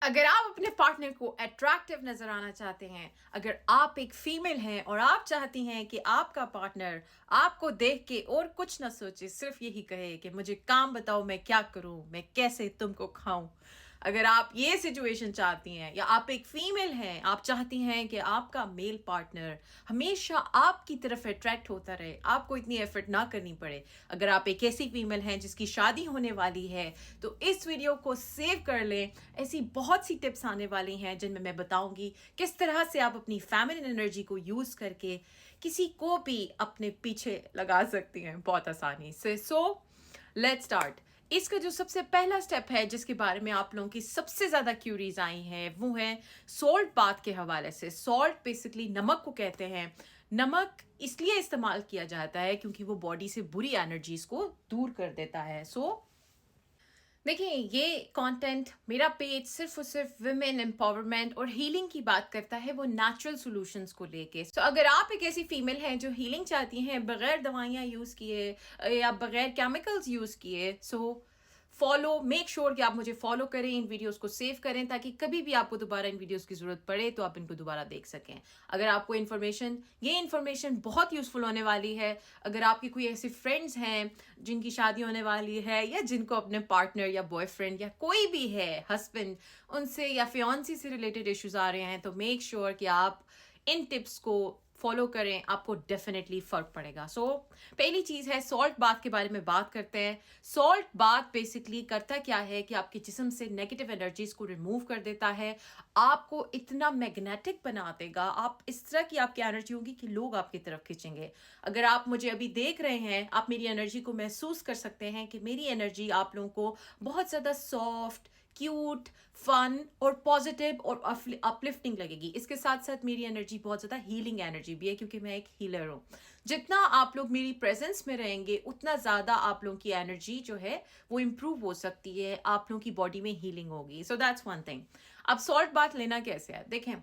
अगर आप अपने पार्टनर को अट्रैक्टिव नज़र आना चाहते हैं, अगर आप एक फीमेल हैं और आप चाहती हैं कि आपका पार्टनर आपको देख के और कुछ ना सोचे, सिर्फ यही कहे कि मुझे काम बताओ मैं क्या करूं, मैं कैसे तुमको खाऊं। अगर आप ये सिचुएशन चाहती हैं या आप एक फीमेल हैं, आप चाहती हैं कि आपका मेल पार्टनर हमेशा आपकी तरफ अट्रैक्ट होता रहे, आपको इतनी एफर्ट ना करनी पड़े। अगर आप एक ऐसी फीमेल हैं जिसकी शादी होने वाली है, तो इस वीडियो को सेव कर लें। ऐसी बहुत सी टिप्स आने वाली हैं जिनमें मैं बताऊंगी किस तरह से आप अपनी फेमिनिन एनर्जी को यूज करके किसी को भी अपने पीछे लगा सकती हैं बहुत आसानी से। So let's start. इसका जो सबसे पहला स्टेप है जिसके बारे में आप लोगों की सबसे ज्यादा क्यूरीज आई हैं, वो है सॉल्ट बाथ के हवाले से। सॉल्ट बेसिकली नमक को कहते हैं। नमक इसलिए इस्तेमाल किया जाता है क्योंकि वो बॉडी से बुरी एनर्जीज को दूर कर देता है। देखिए, ये कंटेंट, मेरा पेज सिर्फ और सिर्फ विमेन एम्पावरमेंट और हीलिंग की बात करता है, वो नेचुरल सॉल्यूशंस को लेके। तो अगर आप एक ऐसी फीमेल हैं जो हीलिंग चाहती हैं बगैर दवाइयाँ यूज़ किए या बगैर केमिकल्स यूज़ किए, सो फॉलो, मेक श्योर कि आप मुझे फॉलो करें, इन वीडियोस को सेव करें ताकि कभी भी आपको दोबारा इन वीडियोस की जरूरत पड़े तो आप इनको दोबारा देख सकें। अगर आपको ये इन्फॉर्मेशन बहुत यूजफुल होने वाली है, अगर आपकी कोई ऐसे फ्रेंड्स हैं जिनकी शादी होने वाली है या जिनको अपने पार्टनर या बॉयफ्रेंड या कोई भी है हस्बैंड उनसे या फियांसी से रिलेटेड इश्यूज आ रहे हैं, तो मेक श्योर कि आप इन टिप्स को फॉलो करें, आपको डेफिनेटली फर्क पड़ेगा। पहली चीज है, सॉल्ट बाथ के बारे में बात करते हैं। सॉल्ट बाथ बेसिकली करता क्या है कि आपके जिस्म से नेगेटिव एनर्जीज को रिमूव कर देता है, आपको इतना मैग्नेटिक बना देगा, आप इस तरह की आपकी एनर्जी होगी कि लोग आपकी तरफ खींचेंगे। अगर आप मुझे अभी देख रहे हैं, आप मेरी एनर्जी को महसूस कर सकते हैं कि मेरी एनर्जी आप लोगों को बहुत ज्यादा सॉफ्ट, क्यूट, फन और पॉजिटिव और अपलिफ्टिंग लगेगी। इसके साथ साथ मेरी एनर्जी बहुत ज़्यादा हीलिंग एनर्जी भी है क्योंकि मैं एक हीलर हूँ। जितना आप लोग मेरी प्रेजेंस में रहेंगे उतना ज़्यादा आप लोगों की एनर्जी जो है वो इम्प्रूव हो सकती है, आप लोगों की बॉडी में हीलिंग होगी। So that's one thing. अब सॉल्ट बाथ लेना कैसे है, देखें,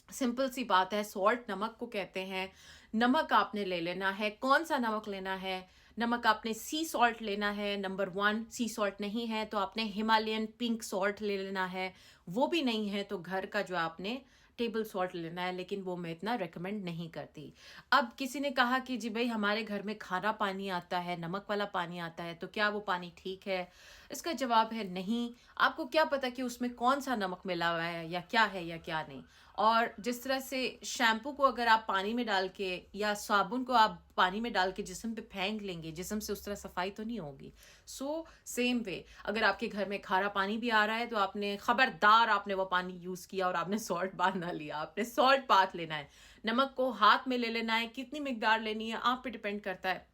सिंपल सी बात है। सॉल्ट नमक को कहते हैं। नमक आपने ले लेना है। कौन सा नमक लेना है? नमक आपने सी सॉल्ट लेना है। नंबर 1, सी सॉल्ट नहीं है तो आपने हिमालयन पिंक सॉल्ट ले लेना है। वो भी नहीं है तो घर का जो आपने टेबल सॉल्ट लेना है, लेकिन वो मैं इतना रेकमेंड नहीं करती। अब किसी ने कहा कि जी भाई हमारे घर में खारा पानी आता है, नमक वाला पानी आता है, तो क्या वो पानी ठीक है? इसका जवाब है नहीं। आपको क्या पता कि उसमें कौन सा नमक मिला हुआ है या क्या नहीं। और जिस तरह से शैम्पू को अगर आप पानी में डाल के या साबुन को आप पानी में डाल के जिस्म पे फेंक लेंगे, जिस्म से उस तरह सफाई तो नहीं होगी। सेम वे, अगर आपके घर में खारा पानी भी आ रहा है तो आपने खबरदार आपने वो पानी यूज किया और आपने सॉल्ट बाथ ना लिया, आपने सॉल्ट बाथ लेना है। नमक को हाथ में ले लेना है। कितनी मिकदार लेनी है आप पे डिपेंड करता है।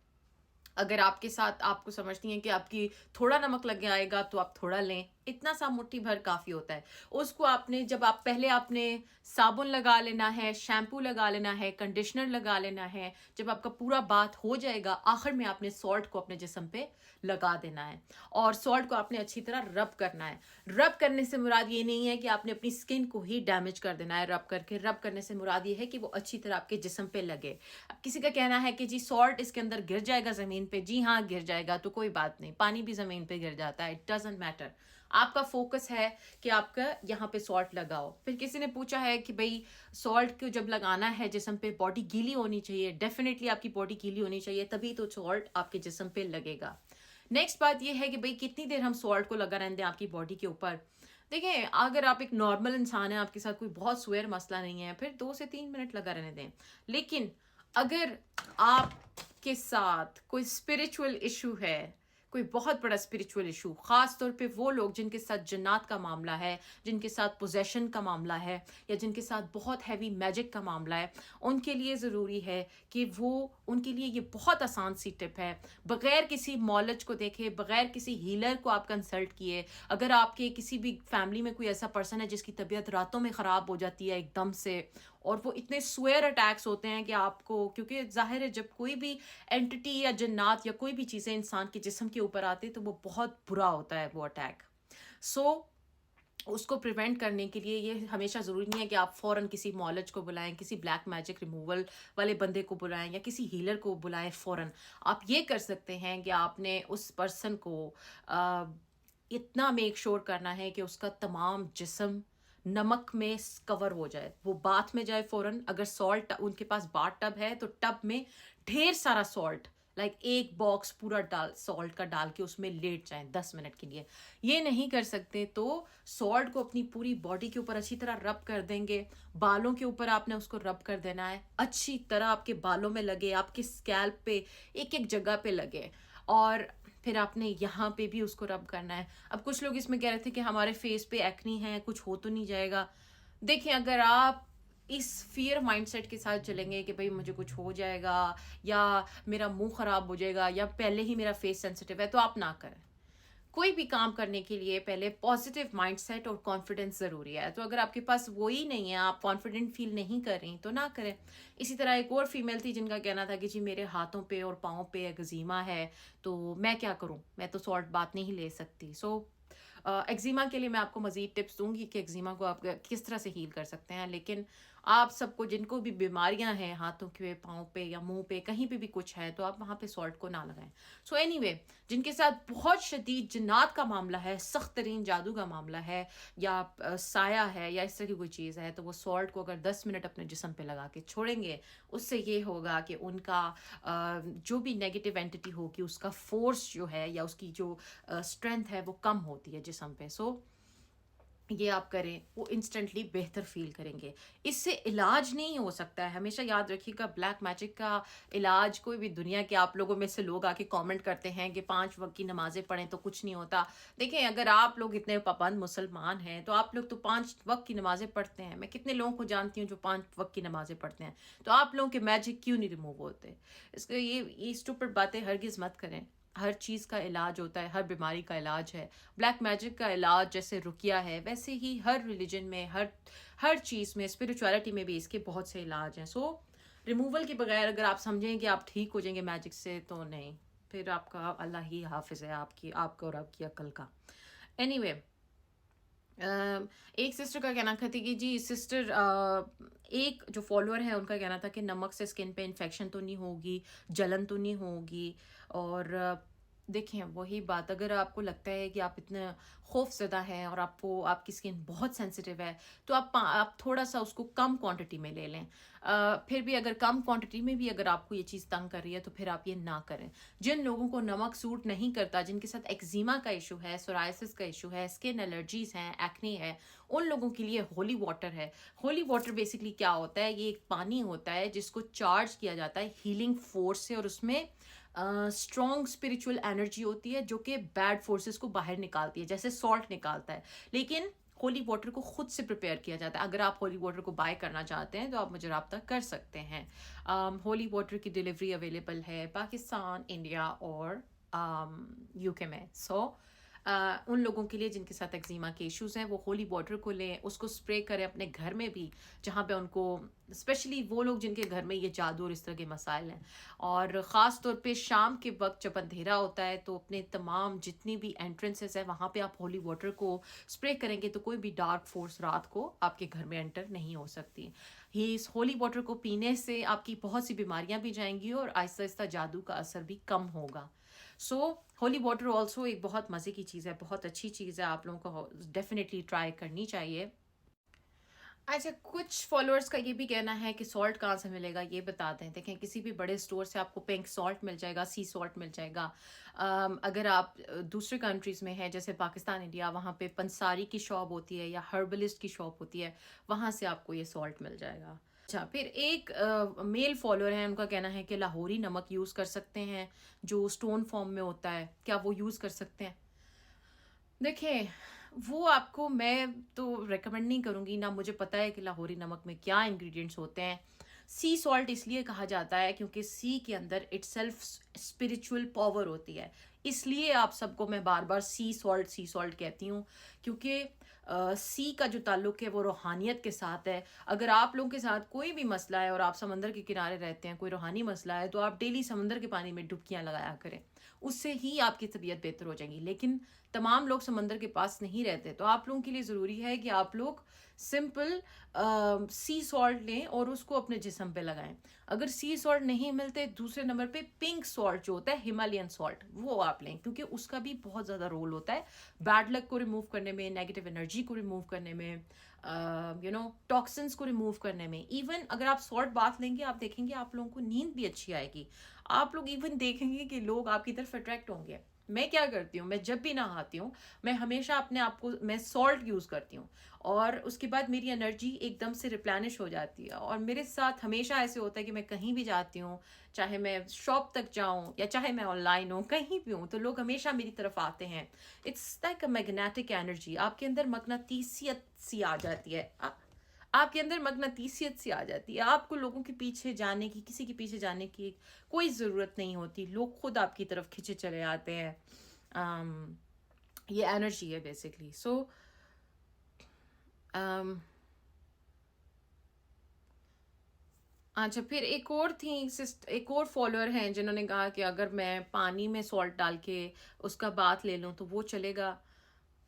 अगर आपके साथ आपको समझती हैं कि आपकी थोड़ा नमक लग जाएगा तो आप थोड़ा लें, इतना सा मुट्ठी भर काफ़ी होता है। उसको आपने जब आप पहले आपने साबुन लगा लेना है, शैम्पू लगा लेना है, कंडीशनर लगा लेना है। जब आपका पूरा बाथ हो जाएगा, आखिर में आपने सॉल्ट को अपने जिस्म पे लगा देना है और सॉल्ट को आपने अच्छी तरह रब करना है। रब करने से मुराद ये नहीं है कि आपने अपनी स्किन को ही डैमेज कर देना है। रब करने से मुराद ये है कि वो अच्छी तरह आपके जिस्म पे लगे। अब किसी का कहना है कि जी सॉल्ट इसके अंदर गिर जाएगा ज़मीन पे, जी हाँ गिर जाएगा, तो कोई बात नहीं, पानी भी ज़मीन पे गिर जाता है, इट डजंट मैटर। आपका फोकस है कि आपका यहाँ पे सॉल्ट लगाओ। फिर किसी ने पूछा है कि भाई सॉल्ट को जब लगाना है जिस्म पे, बॉडी गीली होनी चाहिए। डेफिनेटली आपकी बॉडी गीली होनी चाहिए, तभी तो सॉल्ट आपके जिस्म पे लगेगा। नेक्स्ट बात यह है कि भाई कितनी देर हम सॉल्ट को लगा रहने दें आपकी बॉडी के ऊपर। देखिए, अगर आप एक नॉर्मल इंसान हैं, आपके साथ कोई बहुत स्वेयर मसला नहीं है, फिर 2 से 3 मिनट लगा रहने दें। लेकिन अगर आपके साथ कोई स्पिरिचुअल इशू है, कोई बहुत बड़ा स्पिरिचुअल इशू, खास तौर पे वो लोग जिनके साथ जन्नात का मामला है, जिनके साथ पोजेशन का मामला है या जिनके साथ बहुत हैवी मैजिक का मामला है, उनके लिए ज़रूरी है कि उनके लिए ये बहुत आसान सी टिप है। बगैर किसी मॉलेज को देखे, बगैर किसी हीलर को आप कंसल्ट किए, अगर आपके किसी भी फैमिली में कोई ऐसा पर्सन है जिसकी तबीयत रातों में ख़राब हो जाती है एकदम से, और वो इतने स्वेयर अटैक्स होते हैं कि आपको, क्योंकि जाहिर है जब कोई भी एंटिटी या जन्नात या कोई भी चीज़ें इंसान के जिस्म के ऊपर आती है तो वो बहुत बुरा होता है वो अटैक। उसको प्रिवेंट करने के लिए ये हमेशा ज़रूरी नहीं है कि आप फ़ौरन किसी मॉलेज को बुलाएं, किसी ब्लैक मैजिक रिमूवल वाले बंदे को बुलाएं या किसी हीलर को बुलाएं फ़ौरन। आप ये कर सकते हैं कि आपने उस पर्सन को इतना मेक श्योर करना है कि उसका तमाम जिस्म नमक में कवर हो जाए, वो बाथ में जाए फ़ौरन। अगर सॉल्ट उनके पास बाथ टब है तो टब में ढेर सारा सॉल्ट, लाइक एक बॉक्स पूरा डाल सॉल्ट का डाल के उसमें लेट जाएं 10 मिनट के लिए। ये नहीं कर सकते तो सॉल्ट को अपनी पूरी बॉडी के ऊपर अच्छी तरह रब कर देंगे। बालों के ऊपर आपने उसको रब कर देना है, अच्छी तरह आपके बालों में लगे, आपके स्कैल्प पे एक एक जगह पे लगे, और फिर आपने यहाँ पे भी उसको रब करना है। अब कुछ लोग इसमें कह रहे थे कि हमारे फेस पे एक्नी है, कुछ हो तो नहीं जाएगा। देखिए, अगर आप इस फियर माइंडसेट के साथ चलेंगे कि भाई मुझे कुछ हो जाएगा या मेरा मुंह खराब हो जाएगा या पहले ही मेरा फेस सेंसिटिव है, तो आप ना करें। कोई भी काम करने के लिए पहले पॉजिटिव माइंडसेट और कॉन्फिडेंस ज़रूरी है। तो अगर आपके पास वो ही नहीं है, आप कॉन्फिडेंट फील नहीं कर रही, तो ना करें। इसी तरह एक और फीमेल थी जिनका कहना था कि जी मेरे हाथों पे और पाँव पे एक्जिमा है, तो मैं क्या करूं, मैं तो सॉल्ट बात नहीं ले सकती। सो एक्जिमा के लिए मैं आपको मज़ीद टिप्स दूंगी कि एक्जिमा को आप किस तरह से हील कर सकते हैं। लेकिन आप सबको जिनको भी बीमारियां हैं हाथों के, पाँव पे या मुंह पे, कहीं पे भी कुछ है, तो आप वहाँ पे सॉल्ट को ना लगाएं। सो एनीवे, जिनके साथ बहुत शदीद जिन्नात का मामला है, सख्त तरीन जादू का मामला है, या साया है, या इस तरह की कोई चीज़ है, तो वो सॉल्ट को अगर 10 मिनट अपने जिस्म पे लगा के छोड़ेंगे, उससे ये होगा कि उनका जो भी नेगेटिव एंटिटी होगी उसका फोर्स जो है या उसकी जो स्ट्रेंथ है वो कम होती है जिस्म पे। सो ये आप करें, वो इंस्टेंटली बेहतर फील करेंगे। इससे इलाज नहीं हो सकता है, हमेशा याद रखिएगा। ब्लैक मैजिक का इलाज कोई भी, दुनिया के आप लोगों में से लोग आके कमेंट करते हैं कि 5 वक्त की नमाजें पढ़ें तो कुछ नहीं होता। देखें, अगर आप लोग इतने पाबंद मुसलमान हैं तो आप लोग तो 5 वक्त की नमाजें पढ़ते हैं। मैं कितने लोगों को जानती हूँ जो 5 वक्त की नमाजें पढ़ते हैं। तो आप लोगों के मैजिक क्यों नहीं रिमूव होते? इसके ये स्टूपिड बातें हरगिज़ मत करें। हर चीज़ का इलाज होता है, हर बीमारी का इलाज है। ब्लैक मैजिक का इलाज जैसे रुकिया है, वैसे ही हर रिलीजन में, हर हर चीज़ में, स्पिरिचुअलिटी में भी इसके बहुत से इलाज हैं। सो रिमूवल के बगैर अगर आप समझें कि आप ठीक हो जाएंगे मैजिक से, तो नहीं। फिर आपका अल्लाह ही हाफिज़ है आपकी, आपका और आपकी अक्ल का। एनीवे, एक सिस्टर का कहना था कि जी सिस्टर, एक जो फॉलोअर है उनका कहना था कि नमक से स्किन पे इन्फेक्शन तो नहीं होगी, जलन तो नहीं होगी। और देखें, वही बात, अगर आपको लगता है कि आप इतने खौफज़दा हैं और आपको आपकी स्किन बहुत सेंसिटिव है, तो आप थोड़ा सा उसको कम क्वांटिटी में ले लें। फिर भी अगर कम क्वांटिटी में भी अगर आपको ये चीज़ तंग कर रही है तो फिर आप ये ना करें। जिन लोगों को नमक सूट नहीं करता, जिनके साथ एक्जिमा का इशू है, सोराइसिस का इशू है, स्किन एलर्जीज हैं, एक्ने है, उन लोगों के लिए होली वाटर है। होली वाटर बेसिकली क्या होता है? ये एक पानी होता है जिसको चार्ज किया जाता है हीलिंग फोर्स से, और उसमें स्ट्रॉन्ग स्पिरिचुअल एनर्जी होती है जो कि बैड फोर्सेस को बाहर निकालती है, जैसे सॉल्ट निकालता है। लेकिन होली वाटर को खुद से प्रिपेयर किया जाता है। अगर आप होली वाटर को बाय करना चाहते हैं तो आप मुझे रब्ता कर सकते हैं। होली वाटर की डिलीवरी अवेलेबल है पाकिस्तान, इंडिया और यूके में। उन लोगों के लिए जिनके साथ एक्जिमा के इश्यूज़ हैं, वो होली वाटर को लें, उसको स्प्रे करें अपने घर में भी, जहाँ पे उनको, स्पेशली वो लोग जिनके घर में ये जादू और इस तरह के मसाइल हैं। और ख़ास तौर पे शाम के वक्त जब अंधेरा होता है तो अपने तमाम जितनी भी एंट्रेंसेस है वहाँ पे आप होली वाटर को स्प्रे करेंगे तो कोई भी डार्क फोर्स रात को आपके घर में एंटर नहीं हो सकती। ही इस होली वाटर को पीने से आपकी बहुत सी बीमारियाँ भी जाएंगी और आहिस्ता आहिस्ता जादू का असर भी कम होगा। सो होली वाटर ऑल्सो एक बहुत मज़े की चीज़ है, बहुत अच्छी चीज़ है, आप लोगों को डेफिनेटली ट्राई करनी चाहिए। अच्छा, कुछ फॉलोअर्स का ये भी कहना है कि सॉल्ट कहाँ से मिलेगा, ये बता दें। देखें, किसी भी बड़े स्टोर से आपको पिंक सॉल्ट मिल जाएगा, सी सॉल्ट मिल जाएगा। अगर आप दूसरे कंट्रीज़ में हैं जैसे पाकिस्तान, इंडिया, वहाँ पे पंसारी की शॉप होती है या हर्बलिस्ट की शॉप होती है, वहाँ से आपको ये सॉल्ट मिल जाएगा। अच्छा, फिर एक मेल फॉलोअर है, उनका कहना है कि लाहौरी नमक यूज़ कर सकते हैं जो स्टोन फॉर्म में होता है, क्या वो यूज़ कर सकते हैं? देखें, वो आपको मैं तो रेकमेंड नहीं करूँगी, ना मुझे पता है कि लाहौरी नमक में क्या इंग्रेडिएंट्स होते हैं। सी सॉल्ट इसलिए कहा जाता है क्योंकि सी के अंदर इटसेल्फ स्पिरिचुअल पावर होती है, इसलिए आप सबको मैं बार बार सी सॉल्ट कहती हूँ, क्योंकि सी का जो ताल्लुक है वो रूहानियत के साथ है। अगर आप लोगों के साथ कोई भी मसला है और आप समंदर के किनारे रहते हैं, कोई रूहानी मसला है, तो आप डेली समंदर के पानी में डुबकियाँ लगाया करें, उससे ही आपकी तबीयत बेहतर हो जाएगी। लेकिन تمام لوگ سمندر کے پاس نہیں رہتے، تو آپ لوگوں کے لیے ضروری ہے کہ آپ لوگ سمپل سی سالٹ لیں اور اس کو اپنے جسم پہ لگائیں. اگر سی سالٹ نہیں ملتے، دوسرے نمبر پہ پنک سالٹ جو ہوتا ہے، ہمالین سالٹ، وہ آپ لیں، کیونکہ اس کا بھی بہت زیادہ رول ہوتا ہے بیڈ لک کو ریموو کرنے میں، نیگیٹو انرجی کو ریموو کرنے میں، ٹاکسنس کو ریموو کرنے میں. ایون اگر آپ سالٹ باتھ لیں گے، آپ دیکھیں گے آپ لوگوں کو نیند بھی اچھی آئے گی. آپ لوگ ایون دیکھیں گے کہ لوگ آپ کی طرف اٹریکٹ ہوں گے. میں کیا کرتی ہوں، میں جب بھی نہاتی ہوں، میں ہمیشہ اپنے آپ کو، میں سالٹ یوز کرتی ہوں، اور اس کے بعد میری انرجی ایک دم سے ریپلینش ہو جاتی ہے. اور میرے ساتھ ہمیشہ ایسے ہوتا ہے کہ میں کہیں بھی جاتی ہوں، چاہے میں شاپ تک جاؤں یا چاہے میں آن لائن ہوں، کہیں بھی ہوں، تو لوگ ہمیشہ میری طرف آتے ہیں. It's like a magnetic energy. آپ کے اندر مقناطیسیت سی آ جاتی ہے، آپ کے اندر مقناطیسیت سی آ جاتی ہے. آپ کو لوگوں کے پیچھے جانے کی، کسی کے پیچھے جانے کی کوئی ضرورت نہیں ہوتی. لوگ خود آپ کی طرف کھینچے چلے آتے ہیں. یہ انرجی ہے بیسکلی. سو اچھا، پھر ایک اور تھیں، ایک اور فالوور ہیں جنہوں نے کہا کہ اگر میں پانی میں سالٹ ڈال کے اس کا باتھ لے لوں تو وہ چلے گا.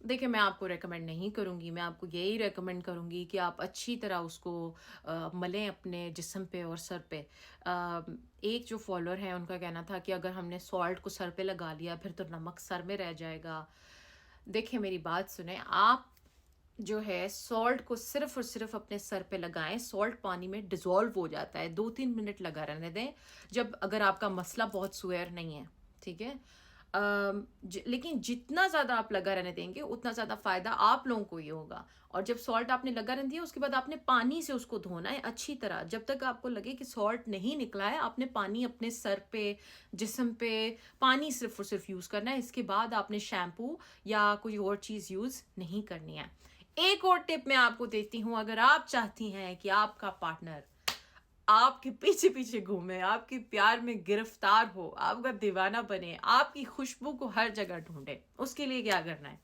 دیکھیں، میں آپ کو ریکمینڈ نہیں کروں گی. میں آپ کو یہی ریکمینڈ کروں گی کہ آپ اچھی طرح اس کو ملیں اپنے جسم پہ اور سر پہ. ایک جو فالوور ہیں ان کا کہنا تھا کہ اگر ہم نے سالٹ کو سر پہ لگا لیا پھر تو نمک سر میں رہ جائے گا. دیکھیں، میری بات سنیں. آپ جو ہے سالٹ کو صرف اور صرف اپنے سر پہ لگائیں. سالٹ پانی میں ڈیزولو ہو جاتا ہے، 2-3 منٹ لگا رہنے دیں، جب اگر آپ کا مسئلہ بہت سویر نہیں ہے، ٹھیک ہے. لیکن جتنا زیادہ آپ لگا رہنے دیں گے اتنا زیادہ فائدہ آپ لوگوں کو ہی ہوگا. اور جب سالٹ آپ نے لگا رہنے دیا، اس کے بعد آپ نے پانی سے اس کو دھونا ہے اچھی طرح. جب تک آپ کو لگے کہ سالٹ نہیں نکلا ہے، آپ نے پانی اپنے سر پہ، جسم پہ پانی صرف اور صرف یوز کرنا ہے. اس کے بعد آپ نے شیمپو یا کوئی اور چیز یوز نہیں کرنی ہے. ایک اور ٹپ میں آپ کو دیتی ہوں. اگر آپ چاہتی ہیں کہ آپ کا پارٹنر آپ کے پیچھے پیچھے گھومے، آپ کے پیار میں گرفتار ہو، آپ کا دیوانہ بنے، آپ کی خوشبو کو ہر جگہ ڈھونڈے، اس کے لیے کیا کرنا ہے؟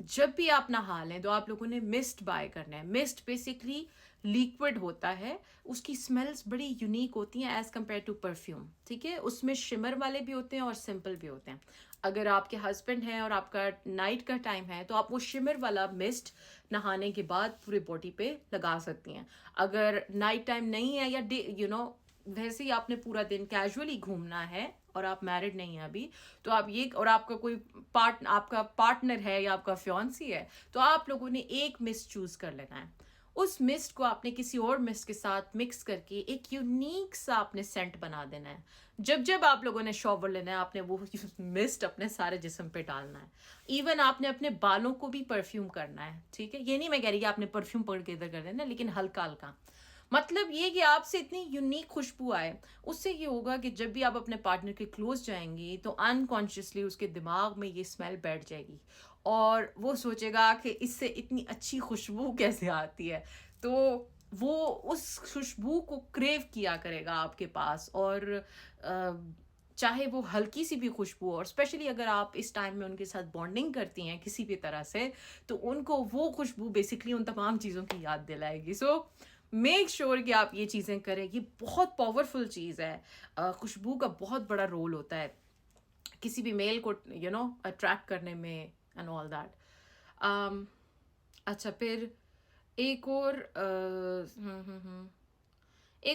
جب بھی آپ نہا لیں تو آپ لوگوں نے مسٹ بائی کرنا ہے. مسٹ بیسکلی لیکوڈ ہوتا ہے. اس کی اسمیلس بڑی یونیک ہوتی ہیں ایز کمپیئر ٹو پرفیوم، ٹھیک ہے. اس میں شمر والے بھی ہوتے ہیں اور سمپل بھی ہوتے ہیں. اگر آپ کے ہسبینڈ ہیں اور آپ کا نائٹ کا ٹائم ہے تو آپ وہ شمر والا مسٹ نہانے کے بعد پورے باڈی پہ لگا سکتی ہیں. اگر نائٹ ٹائم نہیں ہے یا ویسے ہی آپ نے پورا دن کیجولی گھومنا ہے اور آپ میرڈ نہیں ہیں ابھی، تو آپ یہ، اور آپ کا کوئی آپ کا پارٹنر ہے یا آپ کا فیونسی ہے، تو آپ لوگوں نے ایک مسٹ چوز کر لینا ہے. اس مسٹ کو آپ نے کسی اور مسٹ کے ساتھ مکس کر کے ایک یونیک سا آپ نے سینٹ بنا دینا ہے. جب آپ لوگوں نے شاور لینا ہے، آپ نے وہ مسٹ اپنے سارے جسم پہ ڈالنا ہے. ایون آپ نے اپنے بالوں کو بھی پرفیوم کرنا ہے، ٹھیک ہے. یہ نہیں میں کہہ رہی کہ آپ نے پرفیوم پکڑ کے ادھر کر دینا، لیکن ہلکا ہلکا. مطلب یہ کہ آپ سے اتنی یونیک خوشبو آئے. اس سے یہ ہوگا کہ جب بھی آپ اپنے پارٹنر کے کلوز جائیں گی تو انکانشیسلی اس کے دماغ میں یہ اسمیل بیٹھ جائے گی اور وہ سوچے گا کہ اس سے اتنی اچھی خوشبو کیسے آتی ہے. تو وہ اس خوشبو کو کریو کیا کرے گا آپ کے پاس. اور چاہے وہ ہلکی سی بھی خوشبو، اور اسپیشلی اگر آپ اس ٹائم میں ان کے ساتھ بانڈنگ کرتی ہیں کسی بھی طرح سے، تو ان کو وہ خوشبو بیسکلی ان تمام چیزوں کی یاد دلائے گی. سو میک شیور کہ آپ یہ چیزیں کریں. یہ بہت پاورفل چیز ہے. خوشبو کا بہت بڑا رول ہوتا ہے کسی بھی میل کو اٹریکٹ کرنے میں اینڈ آل دیٹ. اچھا، پھر ایک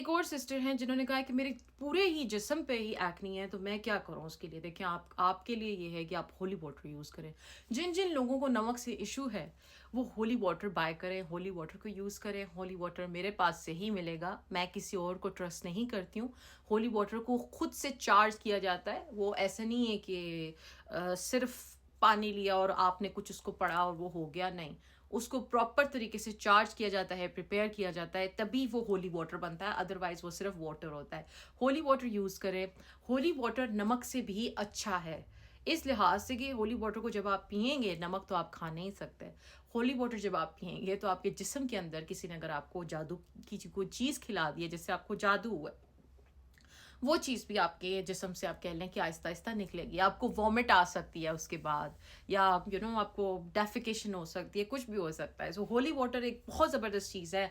اور سسٹر ہیں جنہوں نے کہا کہ میرے پورے ہی جسم پہ ہی ایکنی ہے، تو میں کیا کروں اس کے لیے. دیکھیں، آپ کے لیے یہ ہے کہ آپ ہولی واٹر یوز کریں. جن لوگوں کو نمک سے ایشو ہے وہ ہولی واٹر بائی کریں، ہولی واٹر کو یوز کریں. ہولی واٹر میرے پاس سے ہی ملے گا، میں کسی اور کو ٹرسٹ نہیں کرتی ہوں. ہولی واٹر کو خود سے چارج کیا جاتا ہے. وہ ایسا نہیں ہے کہ صرف پانی لیا اور آپ نے کچھ اس کو پڑھا اور وہ ہو گیا. نہیں، اس کو پراپر طریقے سے چارج کیا جاتا ہے، پریپیئر کیا جاتا ہے، تبھی وہ ہولی واٹر بنتا ہے. ادروائز وہ صرف واٹر ہوتا ہے. ہولی واٹر یوز کریں. ہولی واٹر نمک سے بھی اچھا ہے اس لحاظ سے کہ ہولی واٹر کو جب آپ پئیں گے، نمک تو آپ کھا نہیں سکتے. ہولی واٹر جب آپ پئیں گے تو آپ کے جسم کے اندر کسی نے اگر آپ کو جادو کی کوئی چیز کھلا دی ہے، جس سے آپ کو جادو ہوا ہے، وہ چیز بھی آپ کے جسم سے آپ کہہ لیں کہ آہستہ آہستہ نکلے گی. آپ کو وامٹ آ سکتی ہے اس کے بعد، یا آپ کو ڈیفیکیشن ہو سکتی ہے، کچھ بھی ہو سکتا ہے. سو ہولی واٹر ایک بہت زبردست چیز ہے.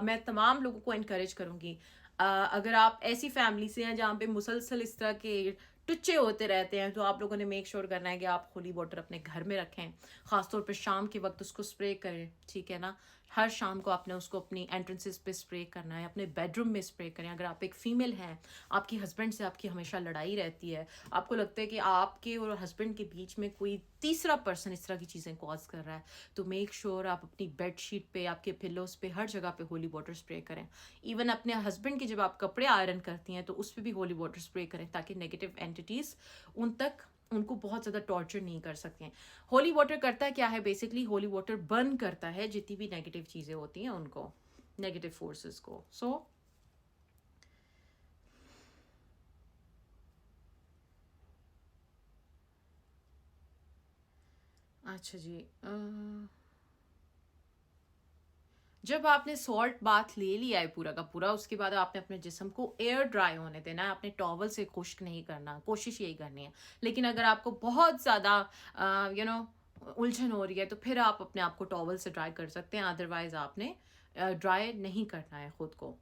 میں تمام لوگوں کو انکریج کروں گی، اگر آپ ایسی فیملی سے ہیں جہاں پہ مسلسل اس طرح کے टुच्चे होते रहते हैं, तो आप लोगों ने मेक श्योर करना है कि आप होली वाटर अपने घर में रखें, ख़ासतौर पे शाम के वक्त उसको स्प्रे करें, ठीक है ना। हर शाम को आपने उसको अपनी एंट्रेंसेस पे स्प्रे करना है, अपने बेडरूम में स्प्रे करें। अगर आप एक फ़ीमेल हैं, आपकी हस्बैंड से आपकी हमेशा लड़ाई रहती है, आपको लगता है कि आपके और हस्बैंड के बीच में कोई तीसरा पर्सन इस तरह की चीज़ें कॉज कर रहा है, तो मेक श्योर आप अपनी बेड शीट पे, आपके पिलोज़ पे, हर जगह पे होली वाटर स्प्रे करें। इवन अपने हस्बैंड के जब आप कपड़े आयरन करती हैं तो उस पर भी होली वाटर स्प्रे करें, ताकि नेगेटिव एंटिटीज़ उन तक उनको बहुत ज़्यादा टॉर्चर नहीं कर सकते हैं। होली वाटर करता क्या है, बेसिकली होली वाटर बर्न करता है जितनी भी नेगेटिव चीज़ें होती हैं उनको, नेगेटिव फोर्सेस को। सो अच्छा जी, जब आपने सॉल्ट बाथ ले लिया है पूरा का पूरा, उसके बाद आपने अपने जिस्म को एयर ड्राई होने देना है, आपने टॉवल से खुश्क नहीं करना, कोशिश यही करनी है। लेकिन अगर आपको बहुत ज़्यादा उलझन हो रही है तो फिर आप अपने आप को टॉवल से ड्राई कर सकते हैं, अदरवाइज आपने ड्राई नहीं करना है खुद को,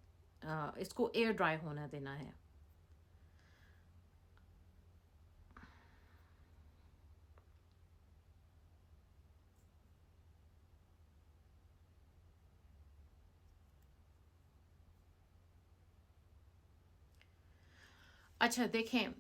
इसको एयर ड्राई होना देना है। अच्छा देखें,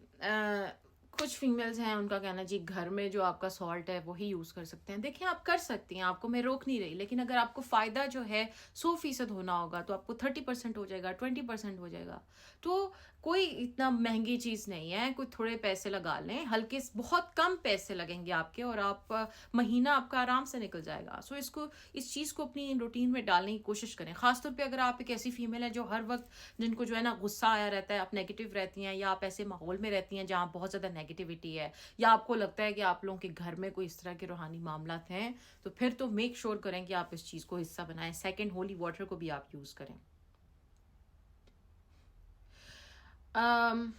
कुछ फीमेल्स हैं उनका कहना जी घर में जो आपका सॉल्ट है वही यूज़ कर सकते हैं। देखिए आप कर सकती हैं, आपको मैं रोक नहीं रही, लेकिन अगर आपको फ़ायदा जो है 100% होना होगा तो आपको 30% हो जाएगा, 20% हो जाएगा। तो कोई इतना महंगी चीज़ नहीं है, कोई थोड़े पैसे लगा लें, हल्के बहुत कम पैसे लगेंगे आपके, और आप महीना आपका आराम से निकल जाएगा। सो इसको, इस चीज़ को अपनी रूटीन में डालने की कोशिश करें, ख़ासतौर पे अगर आप एक ऐसी फीमेल है जो हर वक्त, जिनको जो है ना गुस्सा आया रहता है, आप नेगेटिव रहती हैं, या आप ऐसे माहौल में रहती हैं जहाँ बहुत ज़्यादा नेगेटिविटी है, या आपको लगता है कि आप लोगों के घर में कोई इस तरह के रूहानी मामलात हैं, तो फिर तो मेक श्योर करें कि आप इस चीज़ को हिस्सा बनाएं। सेकेंड, होली वाटर को भी आप यूज़ करें। um,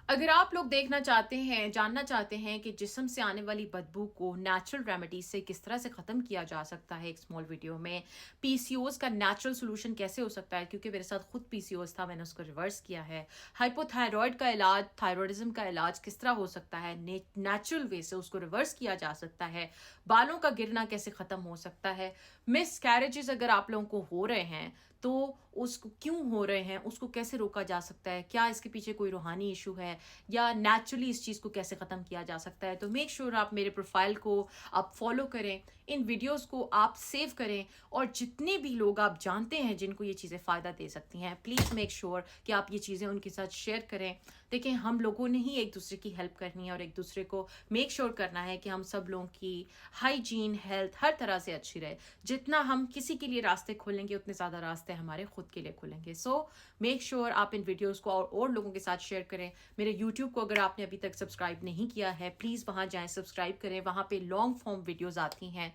अगर आप लोग देखना चाहते हैं, जानना चाहते हैं कि जिस्म से आने वाली बदबू को नेचुरल रेमेडीज से किस तरह से ख़त्म किया जा सकता है, एक स्मॉल वीडियो में पीसीओएस का नेचुरल सोल्यूशन कैसे हो सकता है, क्योंकि मेरे साथ खुद पीसीओएस था, मैंने उसको रिवर्स किया है। हाइपोथायरॉयड का इलाज, थायरॉयडिज्म का इलाज किस तरह हो सकता है, नेचुरल वे से उसको रिवर्स किया जा सकता है। बालों का गिरना कैसे ख़त्म हो सकता है। मिस कैरेजेस अगर आप लोगों को हो रहे हैं तो उसको क्यों हो रहे हैं, उसको कैसे रोका जा सकता है, क्या इसके पीछे कोई रूहानी इशू है, या नेचुरली इस चीज़ को कैसे ख़त्म किया जा सकता है। तो मेक श्योर आप मेरे प्रोफाइल को आप फॉलो करें, इन वीडियोस को आप सेव करें, और जितने भी लोग आप जानते हैं जिनको ये चीज़ें फ़ायदा दे सकती हैं, प्लीज़ मेक श्योर कि आप ये चीज़ें उनके साथ शेयर करें। देखें, हम लोगों ने ही एक दूसरे की हेल्प करनी है, और एक दूसरे को मेक श्योर करना है कि हम सब लोगों की हाइजीन, हेल्थ हर तरह से अच्छी रहे। जितना हम किसी के लिए रास्ते खोलेंगे, उतने ज़्यादा रास्ते हमारे खुद के लिए खुलेंगे। सो मेक श्योर आप इन वीडियोस को और लोगों के साथ शेयर करें। मेरे यूट्यूब को अगर आपने अभी तक सब्सक्राइब नहीं किया है, प्लीज़ वहाँ जाएं, सब्सक्राइब करें। वहाँ पे लॉन्ग फॉर्म वीडियोस आती हैं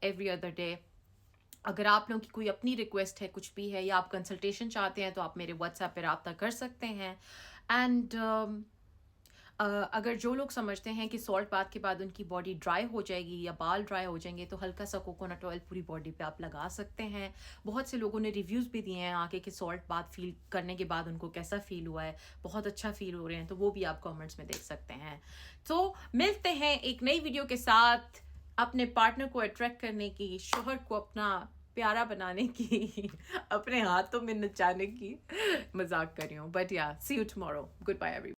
एवरी अदर डे। अगर आप लोगों की कोई अपनी रिक्वेस्ट है, कुछ भी है, या आप कंसल्टेशन चाहते हैं, तो आप मेरे व्हाट्सएप पे रब्ता कर सकते हैं। एंड अगर जो लोग समझते हैं कि सॉल्ट बाथ के बाद उनकी बॉडी ड्राई हो जाएगी या बाल ड्राई हो जाएंगे, तो हल्का सा कोकोनट ऑयल पूरी बॉडी पे आप लगा सकते हैं। बहुत से लोगों ने रिव्यूज़ भी दिए हैं आके कि सॉल्ट बाथ फील करने के बाद उनको कैसा फील हुआ है, बहुत अच्छा फील हो रहे हैं, तो वो भी आप कमेंट्स में देख सकते हैं। तो मिलते हैं एक नई वीडियो के साथ, अपने पार्टनर को अट्रैक्ट करने की, शोहर को अपना प्यारा बनाने की अपने हाथों में नचाने की, मजाक कर रही हूँ, but ya see you tomorrow, goodbye everyone.